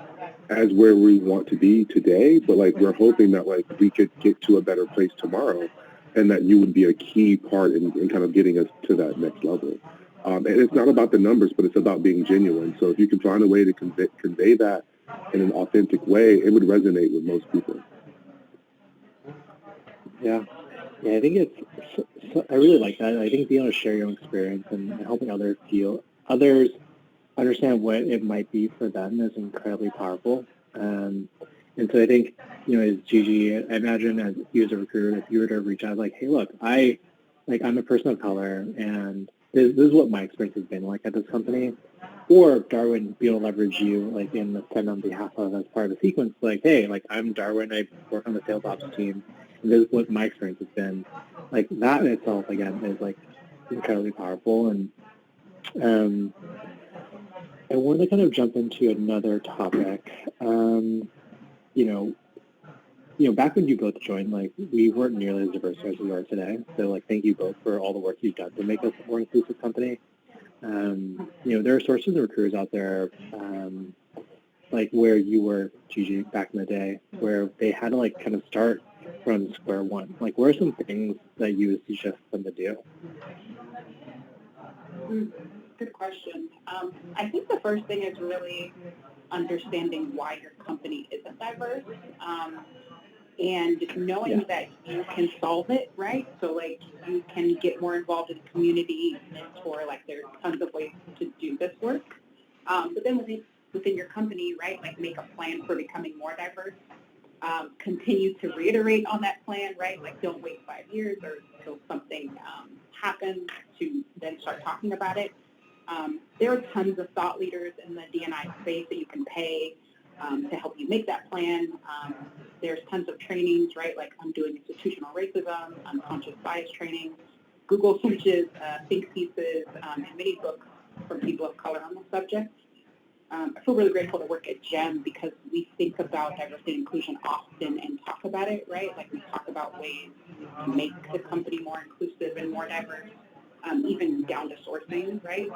as where we want to be today, but like we're hoping that like we could get to a better place tomorrow, and that you would be a key part in kind of getting us to that next level. And it's not about the numbers, but it's about being genuine. So if you can find a way to convey that in an authentic way, it would resonate with most people. Yeah, I think I really like that. I think being able to share your own experience and helping others understand what it might be for them is incredibly powerful. And so I think, as Gigi, I imagine as you as a recruiter, if you were to reach out like, hey, look, I'm a person of color, and this is what my experience has been like at this company. Or Darwin, be able to leverage you like in the send on behalf of as part of the sequence, like, hey, like I'm Darwin, I work on the sales ops team, and this is what my experience has been. Like that in itself, again, is like incredibly powerful. And I want to kind of jump into another topic. Back when you both joined, like we weren't nearly as diverse as we are today. So like, thank you both for all the work you've done to make us a more inclusive company. There are sources of recruiters out there, like where you were, Gigi, back in the day, where they had to like kind of start from square one. Like, what are some things that you would suggest them to do? Good question. I think the first thing is really understanding why your company isn't diverse, and knowing that you can solve it, right? So, like, you can get more involved in the community, mentor, like, there's tons of ways to do this work. But then within your company, right, like, make a plan for becoming more diverse. Continue to reiterate on that plan, right? Like, don't wait 5 years or until something happens to then start talking about it. There are tons of thought leaders in the D&I space that you can pay to help you make that plan. There's tons of trainings, right? Like I'm doing institutional racism, unconscious bias training, Google searches, think pieces, and many books from people of color on the subject. I feel really grateful to work at GEM because we think about diversity and inclusion often and talk about it, right? Like we talk about ways to make the company more inclusive and more diverse, even down to sourcing, right?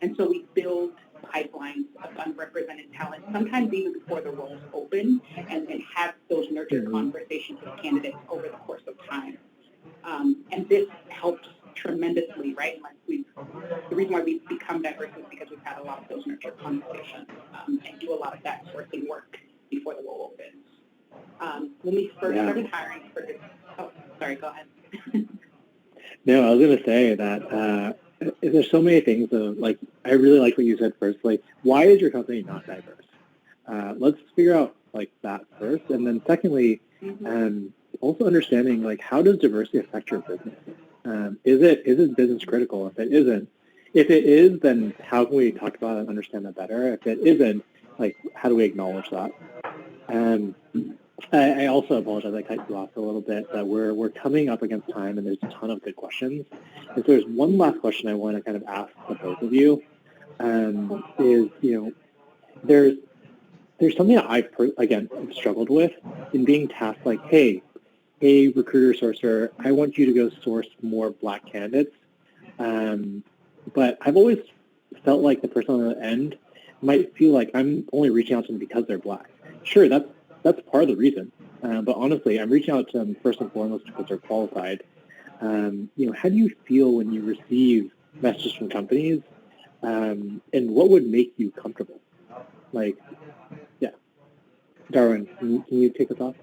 And so we build pipelines of unrepresented talent, sometimes even before the roles open, and have those nurtured conversations with candidates over the course of time. And this helps tremendously, right? Like the reason why we've become diverse is because we've had a lot of those nurtured conversations and do a lot of that sourcing work before the role opens. When we first started hiring for this, sorry, go ahead. No, I was going to say that there's so many things. Like, I really like what you said first. Like, why is your company not diverse? Let's figure out like that first, and then secondly, also understanding like how does diversity affect your business? Is it business critical? If it is, then how can we talk about it and understand that better? If it isn't, like how do we acknowledge that? I also apologize, I cut you off a little bit, that we're coming up against time and there's a ton of good questions. And so there's one last question I want to kind of ask the both of you, is, there's something that I've, again, struggled with in being tasked like, hey, recruiter sourcer, I want you to go source more Black candidates. But I've always felt like the person on the end might feel like I'm only reaching out to them because they're Black. Sure, that's part of the reason. But honestly, I'm reaching out to them first and foremost because they're qualified. How do you feel when you receive messages from companies, and what would make you comfortable? Like, yeah. Darwin, can you take us off?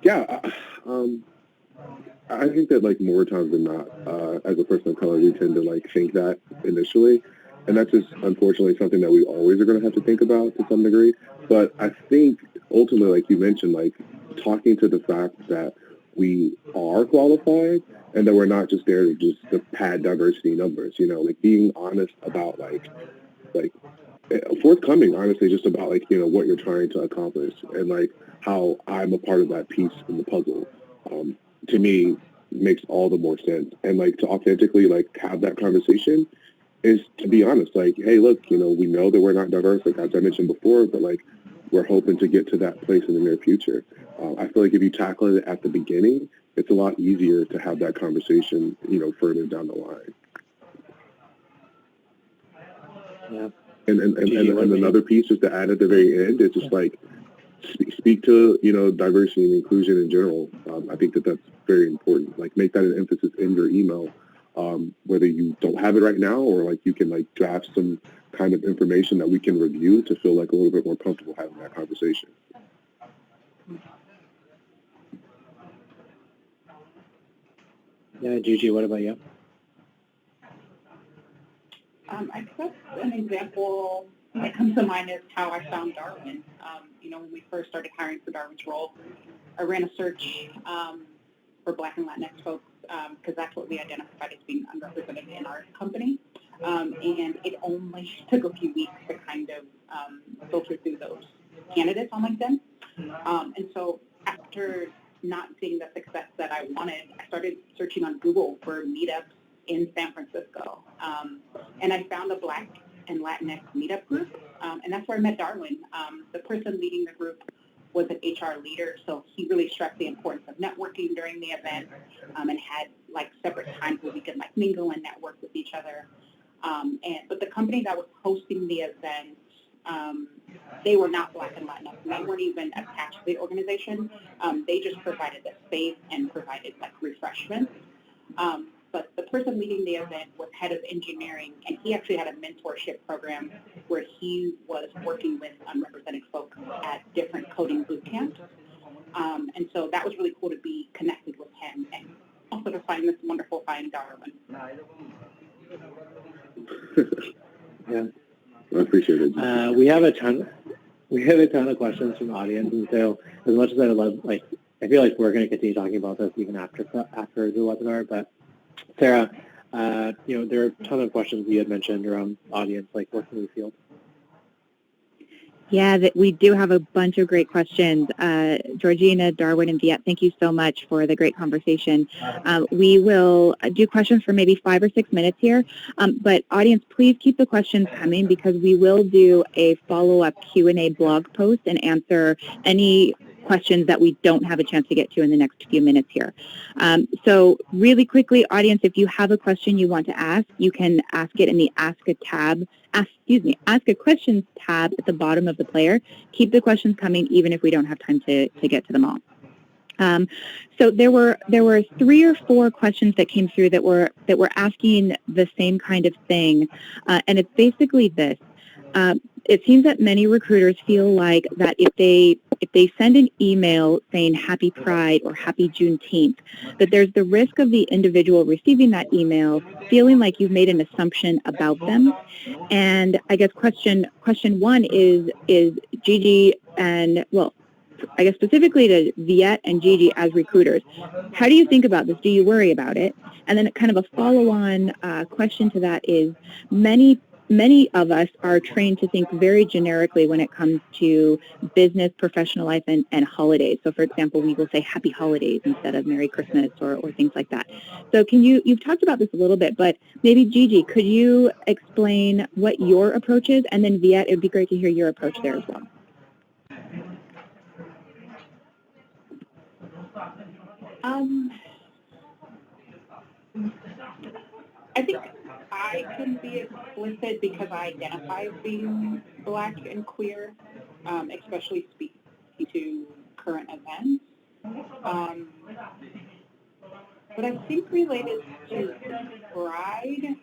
Yeah, I think that like more times than not, as a person of color, we tend to like think that initially. And that's just unfortunately something that we always are going to have to think about to some degree. But I think ultimately, like you mentioned, like talking to the fact that we are qualified and that we're not just there to pad diversity numbers, like being honest about like forthcoming, honestly, just about like, what you're trying to accomplish and like how I'm a part of that piece in the puzzle, to me makes all the more sense. And like to authentically like have that conversation is to be honest, like, hey, look, we know that we're not diverse, like as I mentioned before, but like we're hoping to get to that place in the near future. I feel like if you tackle it at the beginning, it's a lot easier to have that conversation, further down the line. Yeah. And another piece just to add at the very end is just like speak to, diversity and inclusion in general. I think that's very important. Like make that an emphasis in your email, whether you don't have it right now or like you can like draft some kind of information that we can review to feel like a little bit more comfortable having that conversation. Yeah, Gigi, what about you? I guess an example that comes to mind is how I found Darwin. When we first started hiring for Darwin's role, I ran a search for Black and Latinx folks because that's what we identified as being underrepresented in our company. And it only took a few weeks to kind of filter through those candidates on LinkedIn. And so after not seeing the success that I wanted, I started searching on Google for meetups in San Francisco. And I found a Black and Latinx meetup group, and that's where I met Darwin. The person leading the group was an HR leader, so he really stressed the importance of networking during the event and had like separate times where we could like mingle and network with each other. But the company that was hosting the event, they were not Black and Latinx. They weren't even attached to the organization. They just provided the space and provided like refreshments. But the person leading the event was head of engineering, and he actually had a mentorship program where he was working with unrepresented folks at different coding boot camps. And so that was really cool to be connected with him and also to find this wonderful find Darwin. Yeah. I appreciate it. We have a ton of questions from the audience, and so as much as I love, I feel like we're going to continue talking about this even after the webinar. But Sarah, there are a ton of questions you had mentioned around audience, like what's in the field. Yeah, we do have a bunch of great questions. Georgina, Darwin, and Viet, thank you so much for the great conversation. We will do questions for maybe 5 or 6 minutes here, but audience, please keep the questions coming because we will do a follow-up Q&A blog post and answer any questions that we don't have a chance to get to in the next few minutes here. So really quickly, audience, if you have a question you want to ask, you can ask it in the Ask a Questions tab at the bottom of the player. Keep the questions coming even if we don't have time to get to them all. So there were 3 or 4 questions that came through that were asking the same kind of thing, and it's basically this. It seems that many recruiters feel like that if they send an email saying Happy Pride or Happy Juneteenth, that there's the risk of the individual receiving that email feeling like you've made an assumption about them. And I guess question 1 is Gigi and, well, I guess specifically to Viet and Gigi as recruiters, how do you think about this? Do you worry about it? And then kind of a follow-on question to that is many of us are trained to think very generically when it comes to business, professional life, and holidays. So, for example, we will say Happy Holidays instead of Merry Christmas or things like that. So you've talked about this a little bit, but maybe Gigi, could you explain what your approach is? And then Viet, it would be great to hear your approach there as well. I think I can be explicit because I identify as being Black and queer, especially speaking to current events. But I think related to Pride,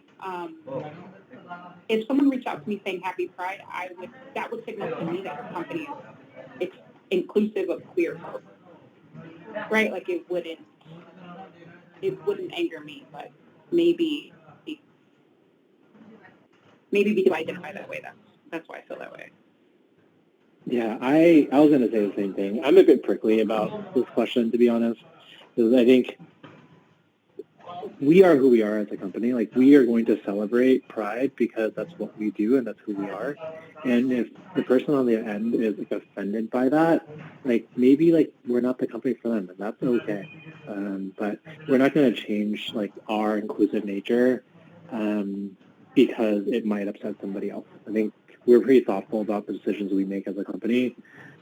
if someone reached out to me saying Happy Pride, that would signal to me that your company is inclusive of queer folks, right? Like it wouldn't anger me, but maybe because I identify that way, that's why I feel that way. Yeah, I was going to say the same thing. I'm a bit prickly about this question, to be honest, because I think we are who we are as a company. Like, we are going to celebrate Pride because that's what we do and that's who we are. And if the person on the end is like offended by that, like maybe like we're not the company for them, and that's okay. But we're not going to change like our inclusive nature because it might upset somebody else. I think we're pretty thoughtful about the decisions we make as a company,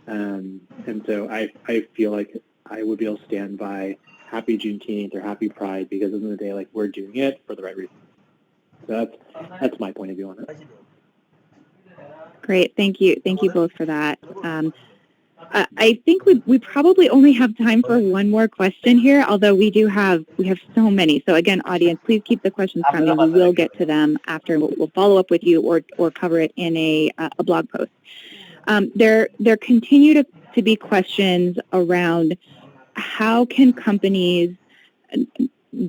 and so I feel like I would be able to stand by Happy Juneteenth or Happy Pride because at the end of the day, like we're doing it for the right reason. So that's my point of view on it. Great. Thank you. Thank you both for that. I think we probably only have time for one more question here, although we have so many. So again, audience, please keep the questions coming. We will get to them after. We'll follow up with you or cover it in a blog post. There continue to be questions around how can companies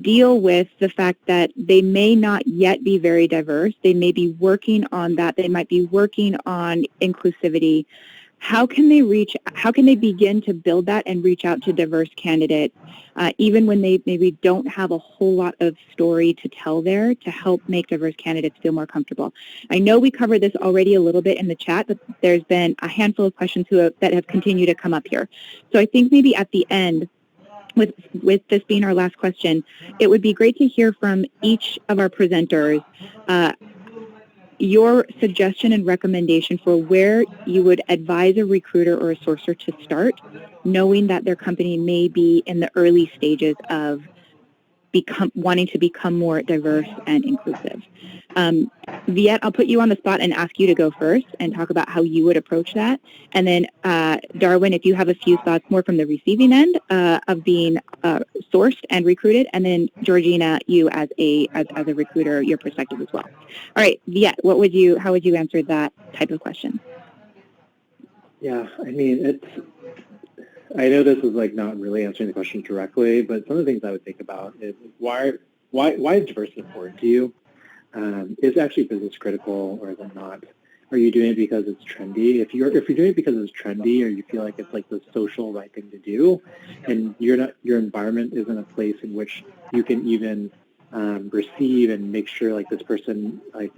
deal with the fact that they may not yet be very diverse. They may be working on that. They might be working on inclusivity. How can they begin to build that and reach out to diverse candidates, even when they maybe don't have a whole lot of story to tell there, to help make diverse candidates feel more comfortable? I know we covered this already a little bit in the chat, but there's been a handful of questions that have continued to come up here. So I think maybe at the end, with this being our last question, it would be great to hear from each of our presenters your suggestion and recommendation for where you would advise a recruiter or a sourcer to start, knowing that their company may be in the early stages of wanting to become more diverse and inclusive. Viet, I'll put you on the spot and ask you to go first and talk about how you would approach that. And then Darwin, if you have a few thoughts more from the receiving end of being sourced and recruited, and then Georgina, you as a recruiter, your perspective as well. All right, Viet, how would you answer that type of question? Yeah, I mean, I know this is like not really answering the question directly, but some of the things I would think about is why is diversity important to you? Is it actually business critical or is it not? Are you doing it because it's trendy? If you're doing it because it's trendy or you feel like it's like the social right thing to do, and your environment isn't a place in which you can even receive and make sure like this person like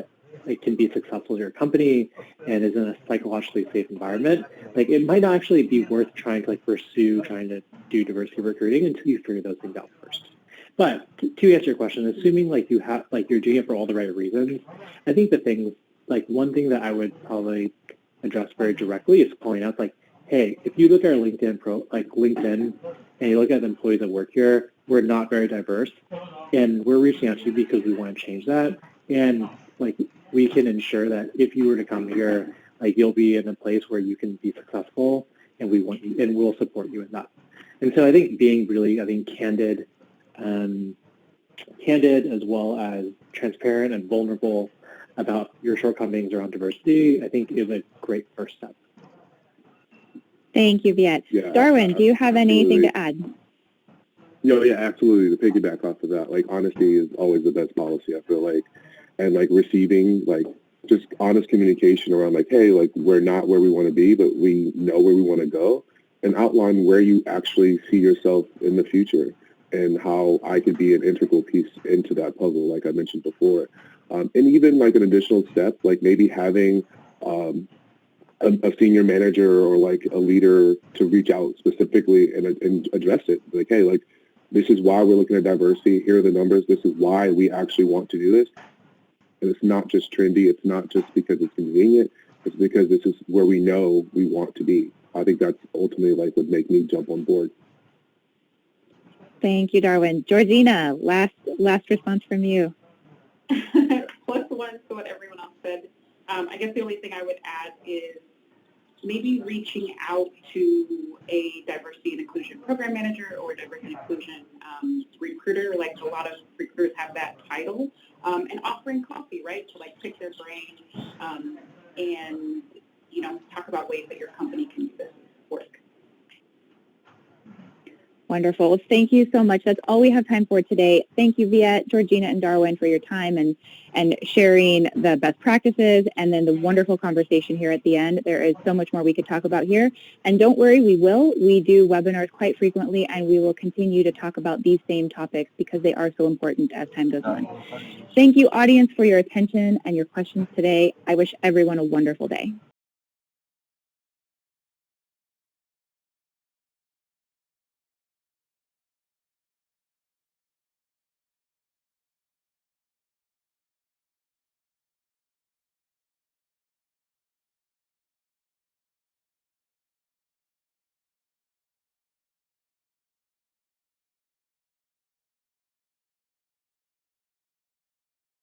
can be successful at your company and is in a psychologically safe environment, like it might not actually be worth trying to trying to do diversity recruiting until you figure those things out first. But to answer your question, assuming you're doing it for all the right reasons, I think one thing that I would probably address very directly is pointing out hey, if you look at our LinkedIn and you look at the employees that work here, we're not very diverse, and we're reaching out to you because we want to change that. And we can ensure that if you were to come here, you'll be in a place where you can be successful, and we want you, and we'll support you in that. And so I think being really, candid as well as transparent and vulnerable about your shortcomings around diversity, I think is a great first step. Thank you, Viet. Yeah, Darwin, do you have anything to add? Yeah, absolutely. To piggyback off of that, honesty is always the best policy, I feel like. And receiving just honest communication around hey, we're not where we want to be, but we know where we want to go, and outline where you actually see yourself in the future and how I could be an integral piece into that puzzle, like I mentioned before. And even an additional step, maybe having a senior manager or a leader to reach out specifically and address it. Hey, this is why we're looking at diversity. Here are the numbers. This is why we actually want to do this. And it's not just trendy. It's not just because it's convenient. It's because this is where we know we want to be. I think that's ultimately would make me jump on board. Thank you, Darwin. Georgina, last response from you. Plus one to what everyone else said. I guess the only thing I would add is maybe reaching out to a diversity and inclusion program manager or diversity and inclusion recruiter. A lot of recruiters have that title, and offering coffee, right? To pick their brain and talk about ways that your company can do this work. Wonderful. Well, thank you so much. That's all we have time for today. Thank you, Viet, Georgina, and Darwin for your time and sharing the best practices and then the wonderful conversation here at the end. There is so much more we could talk about here. And don't worry, we will. We do webinars quite frequently, and we will continue to talk about these same topics because they are so important as time goes on. Thank you, audience, for your attention and your questions today. I wish everyone a wonderful day.